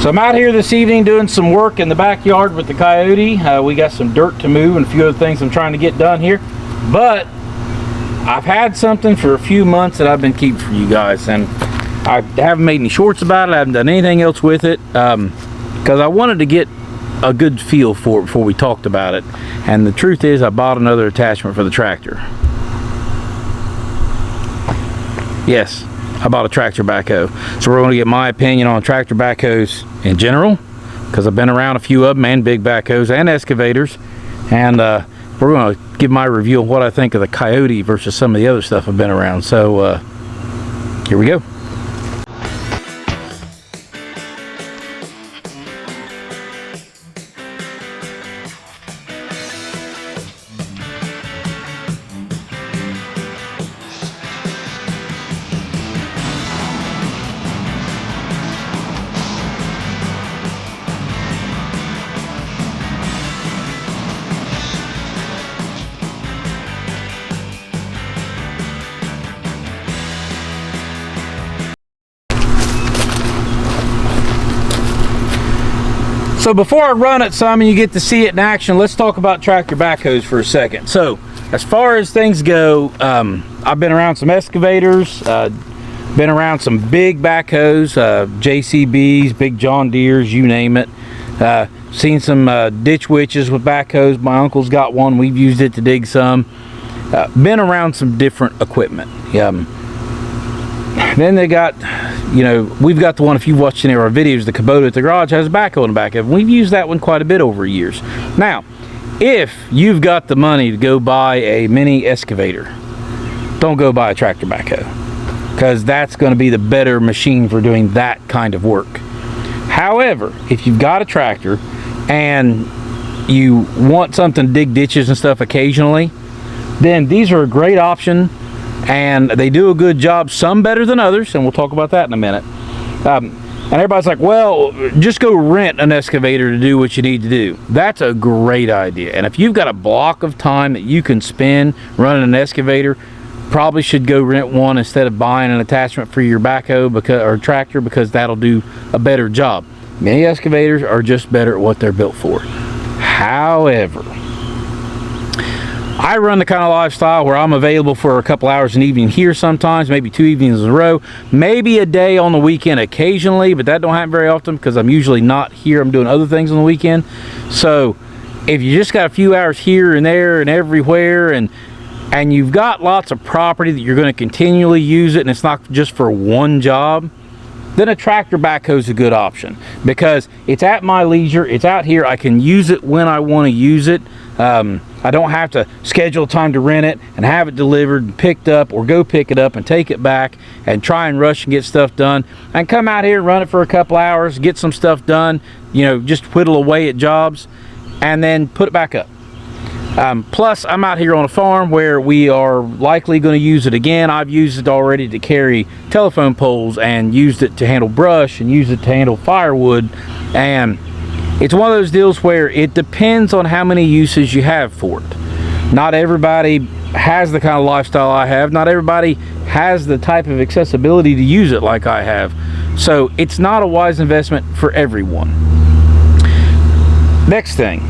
So I'm out here this evening doing some work in the backyard with the Coyote. We got some dirt to move and a few other things I'm trying to get done here. But I've had something for a few months that I've been keeping for you guys, and I haven't made any shorts about it. I haven't done anything else with it because I wanted to get a good feel for it before we talked about it. And the truth is, I bought another attachment for the tractor. Yes, I bought a tractor backhoe. So we're going to get my opinion on tractor backhoes in general, because I've been around a few of them, and big backhoes and excavators, and we're going to give my review of what I think of the Coyote versus some of the other stuff I've been around. So here we go. So before I run it some and you get to see it in action, let's talk about tractor backhoes for a second. So as far as things go, I've been around some excavators, been around some big backhoes, JCBs, big John Deeres, you name it. Seen some ditch witches with backhoes. My uncle's got one, we've used it to dig some. Been around some different equipment. Then they got, you know, we've got the one, if you've watched any of our videos, the Kubota at the garage has a backhoe in the back of it. We've used that one quite a bit over years. Now, if you've got the money to go buy a mini excavator, don't go buy a tractor backhoe, because that's going to be the better machine for doing that kind of work. However, if you've got a tractor and you want something to dig ditches and stuff occasionally, then these are a great option. And they do a good job, some better than others, and we'll talk about that in a minute. And everybody's like, well, just go rent an excavator to do what you need to do. That's a great idea. And if you've got a block of time that you can spend running an excavator, probably should go rent one instead of buying an attachment for your backhoe or tractor, because that'll do a better job. Many excavators are just better at what they're built for. However, I run the kind of lifestyle where I'm available for a couple hours an evening here sometimes, maybe 2 evenings in a row, maybe a day on the weekend occasionally, but that don't happen very often because I'm usually not here. I'm doing other things on the weekend. So if you just got a few hours here and there and everywhere, and you've got lots of property that you're going to continually use it, and it's not just for one job, then a tractor backhoe is a good option, because it's at my leisure. It's out here. I can use it when I want to use it. I don't have to schedule time to rent it and have it delivered and picked up, or go pick it up and take it back and try and rush and get stuff done, and come out here and run it for a couple hours, get some stuff done, you know, just whittle away at jobs, and then put it back up. Plus, I'm out here on a farm where we are likely going to use it again. I've used it already to carry telephone poles, and used it to handle brush, and used it to handle firewood. And it's one of those deals where it depends on how many uses you have for it. Not everybody has the kind of lifestyle I have. Not everybody has the type of accessibility to use it like I have. So it's not a wise investment for everyone. Next thing,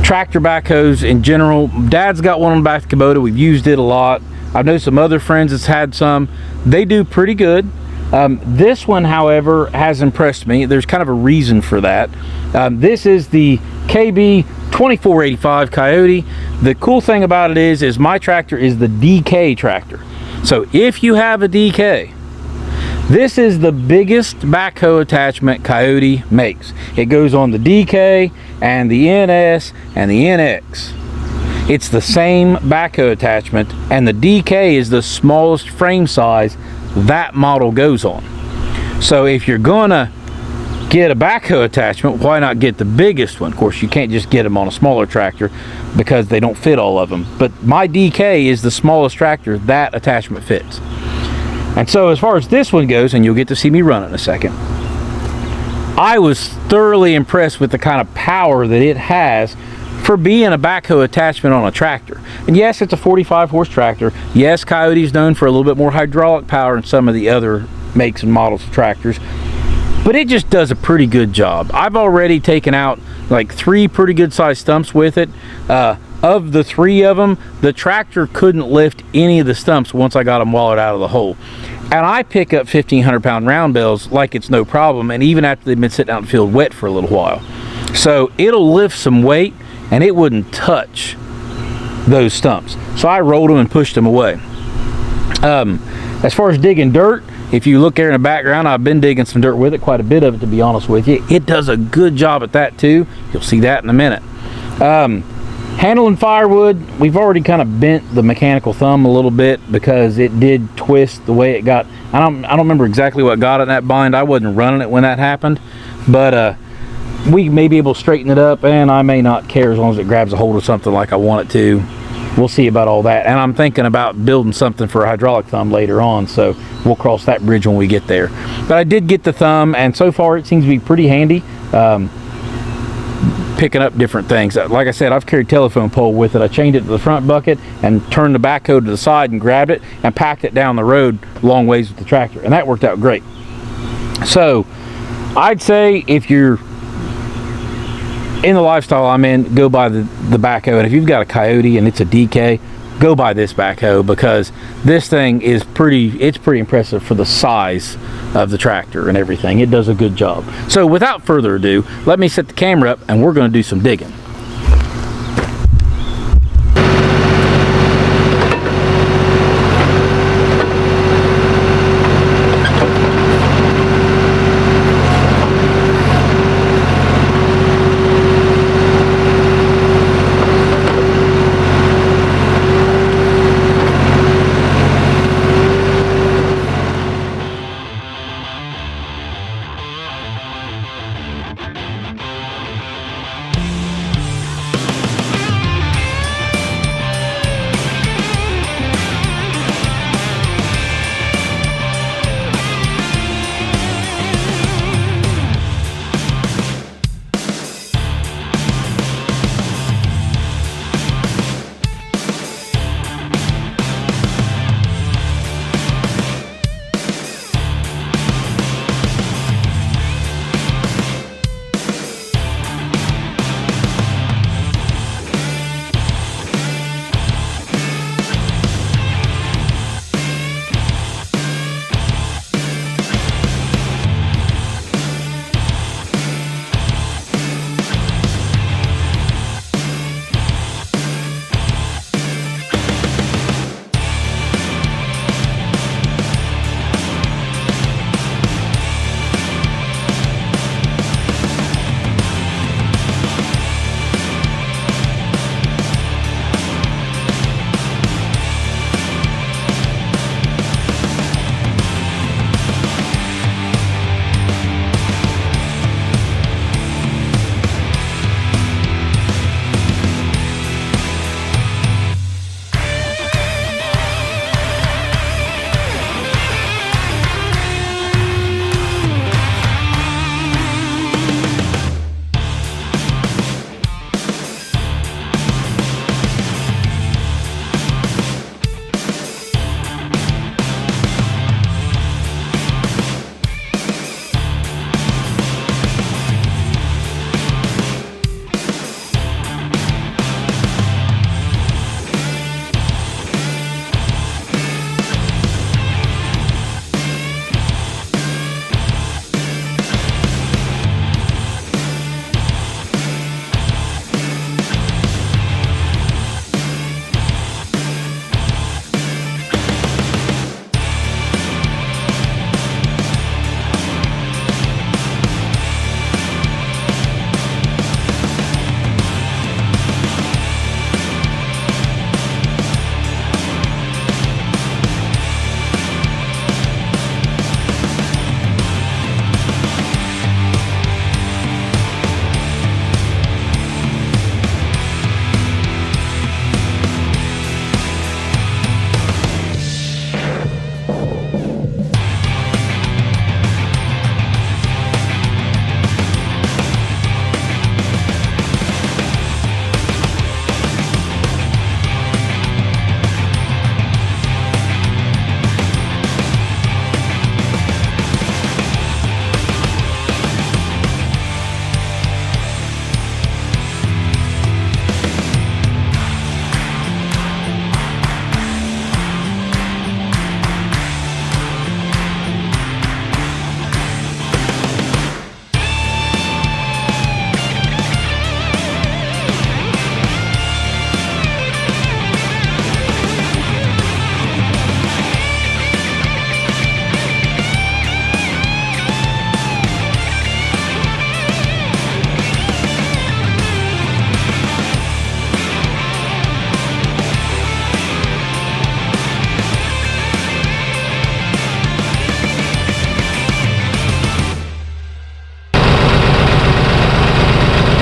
tractor backhoes in general. Dad's got one on the back of the Kubota. We've used it a lot. I know some other friends that's had some. They do pretty good. This one, however, has impressed me. There's kind of a reason for that. This is the KB2485 Coyote. The cool thing about it is my tractor is the DK tractor. So if you have a DK, this is the biggest backhoe attachment Coyote makes. It goes on the DK and the NS and the NX. It's the same backhoe attachment, and the DK is the smallest frame size that model goes on. So if you're gonna get a backhoe attachment, why not get the biggest one? Of course, you can't just get them on a smaller tractor because they don't fit all of them. But my DK is the smallest tractor that attachment fits. And so as far as this one goes, and you'll get to see me run it in a second, I was thoroughly impressed with the kind of power that it has for being a backhoe attachment on a tractor. And yes, it's a 45 horse tractor. Yes, Coyote is known for a little bit more hydraulic power than some of the other makes and models of tractors. but it just does a pretty good job. I've already taken out like 3 pretty good sized stumps with it. Of the 3 of them, the tractor couldn't lift any of the stumps once I got them wallowed out of the hole. And I pick up 1,500 pound round bales like it's no problem, and even after they've been sitting out in the field wet for a little while. So it'll lift some weight and it wouldn't touch those stumps. So I rolled them and pushed them away. As far as digging dirt, if you look there in the background, I've been digging some dirt with it, quite a bit of it to be honest with you. It does a good job at that too. You'll see that in a minute. Handling firewood, we've already kind of bent the mechanical thumb a little bit because it did twist the way it got. I don't remember exactly what got in that bind. I wasn't running it when that happened, but we may be able to straighten it up, and I may not care as long as it grabs a hold of something like I want it to. We'll see about all that. And I'm thinking about building something for a hydraulic thumb later on, so we'll cross that bridge when we get there. But I did get the thumb, and so far it seems to be pretty handy. Picking up different things. Like I said, I've carried telephone pole with it. I chained it to the front bucket and turned the backhoe to the side and grabbed it and packed it down the road long ways with the tractor, and that worked out great. So I'd say if you're in the lifestyle I'm in, go buy the backhoe. And if you've got a Coyote and it's a DK, go buy this backhoe, because this thing is pretty impressive for the size of the tractor and everything. It does a good job. So without further ado, let me set the camera up and we're going to do some digging.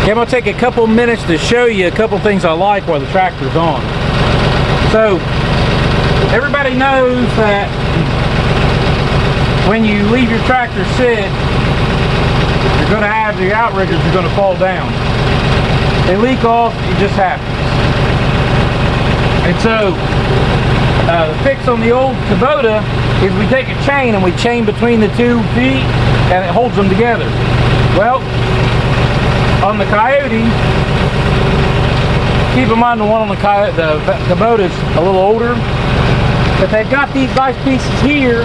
Okay, I'm gonna take a couple minutes to show you a couple things I like while the tractor's on. So, everybody knows that when you leave your tractor sit, you're gonna have the outriggers are gonna fall down. They leak off, it just happens. And so, the fix on the old Kubota is we take a chain and we chain between the 2 feet and it holds them together. Well, on the Coyote, keep in mind the one on the Coyote, the Kubota is a little older, but they've got these nice pieces here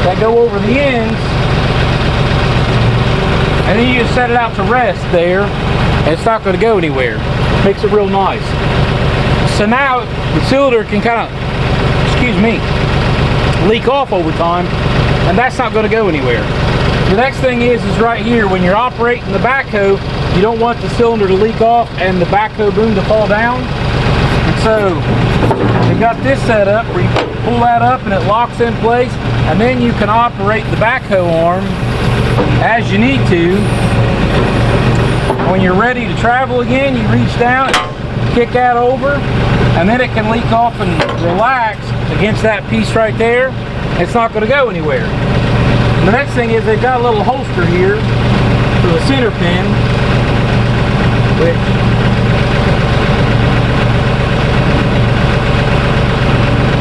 that go over the ends, and then you just set it out to rest there, and it's not going to go anywhere. Makes it real nice. So now the cylinder can kind of, leak off over time, and that's not going to go anywhere. The next thing is right here, when you're operating the backhoe, you don't want the cylinder to leak off and the backhoe boom to fall down. And so we got this set up where you pull that up and it locks in place, and then you can operate the backhoe arm as you need to. When you're ready to travel again, you reach down, kick that over, and then it can leak off and relax against that piece right there. It's not going to go anywhere. And the next thing is they've got a little holster here for the center pin, which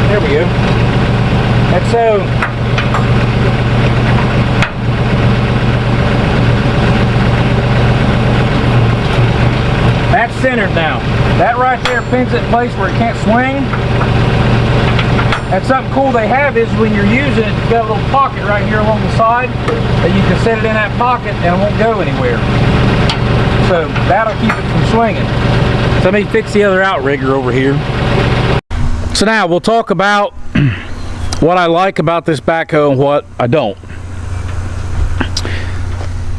there we go. And so that's centered now. That right there pins it in place where it can't swing. And something cool they have is when you're using it, it's got a little pocket right here along the side that you can set it in that pocket and it won't go anywhere. So that'll keep it from swinging. So let me fix the other outrigger over here. So now we'll talk about what I like about this backhoe and what I don't.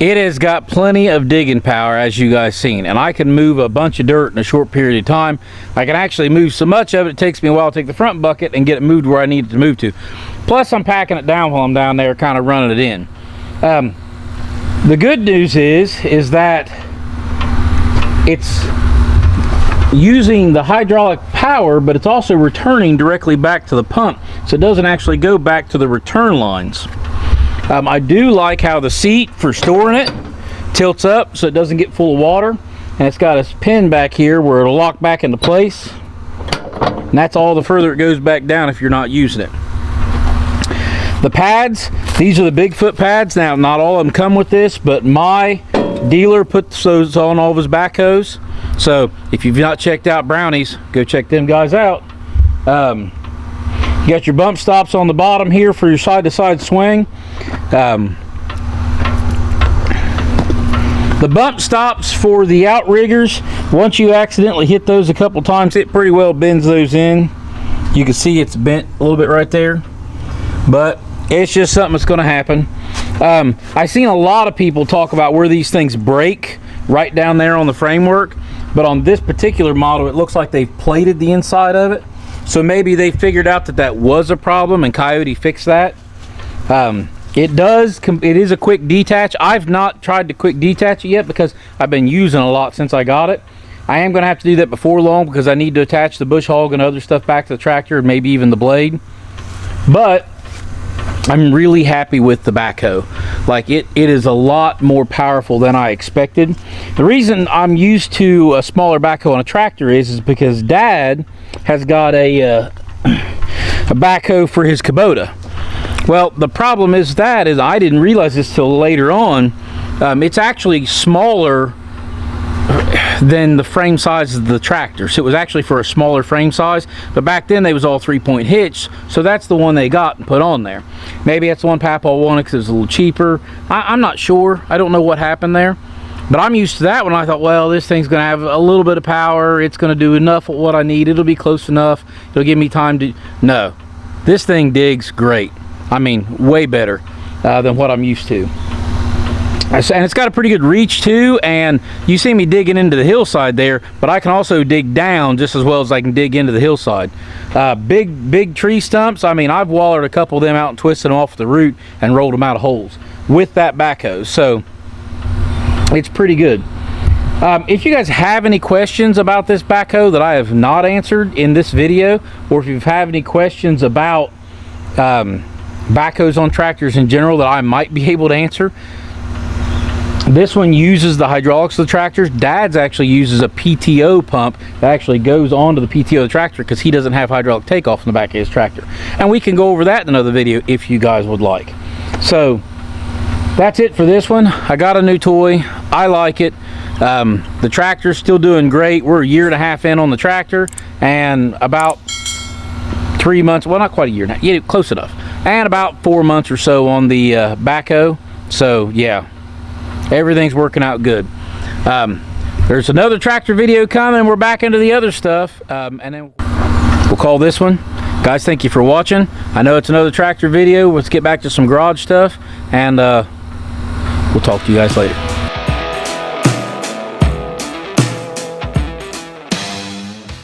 It has got plenty of digging power, as you guys seen, and I can move a bunch of dirt in a short period of time. I can actually move so much of it, it takes me a while to take the front bucket and get it moved where I need it to move to. Plus I'm packing it down while I'm down there, kind of running it in. The good news is that it's using the hydraulic power, but it's also returning directly back to the pump, so it doesn't actually go back to the return lines. I do like how the seat for storing it tilts up so it doesn't get full of water, and it's got a pin back here where it'll lock back into place, and that's all the further it goes back down if you're not using it. The pads, these are the Bigfoot pads. Now not all of them come with this, but my dealer puts those on all of his backhoes, so if you've not checked out Brownies, go check them guys out. You got your bump stops on the bottom here for your side-to-side swing. The bump stops for the outriggers, once you accidentally hit those a couple times, it pretty well bends those in. You can see it's bent a little bit right there, but it's just something that's going to happen. I've seen a lot of people talk about where these things break right down there on the framework, but on this particular model it looks like they've plated the inside of it, so maybe they figured out that that was a problem and Coyote fixed that. It is a quick detach. I've not tried to quick detach it yet because I've been using a lot since I got it. I am going to have to do that before long because I need to attach the bush hog and other stuff back to the tractor, and maybe even the blade. But I'm really happy with the backhoe. Like it is a lot more powerful than I expected. The reason I'm used to a smaller backhoe on a tractor is because Dad has got a backhoe for his Kubota. Well, the problem is I didn't realize this till later on. It's actually smaller than the frame size of the tractor, so it was actually for a smaller frame size, but back then they was all 3-point hitch, so that's the one they got and put on there. Maybe that's the one Papa wanted because it was a little cheaper. I'm not sure. I don't know what happened there, but I'm used to that one. I thought, well, this thing's gonna have a little bit of power, it's gonna do enough of what I need, it'll be close enough, it'll give me time to... No, this thing digs great. I mean, way better than what I'm used to. And it's got a pretty good reach too, and you see me digging into the hillside there, but I can also dig down just as well as I can dig into the hillside. Big tree stumps, I mean, I've wallered a couple of them out and twisted them off the root and rolled them out of holes with that backhoe, so it's pretty good. If you guys have any questions about this backhoe that I have not answered in this video, or if you have any questions about backhoes on tractors in general that I might be able to answer, this one uses the hydraulics of the tractors. Dad's actually uses a PTO pump that actually goes onto the PTO of the tractor because he doesn't have hydraulic takeoff in the back of his tractor. And we can go over that in another video if you guys would like. So that's it for this one. I got a new toy. I like it. The tractor's still doing great. We're a year and a half in on the tractor, and about 3 months, well, not quite a year now, yeah, close enough, and about 4 months or so on the backhoe. So yeah, everything's working out good. There's another tractor video coming. We're back into the other stuff, and then we'll call this one. Guys, thank you for watching. I know it's another tractor video. Let's get back to some garage stuff, and we'll talk to you guys later.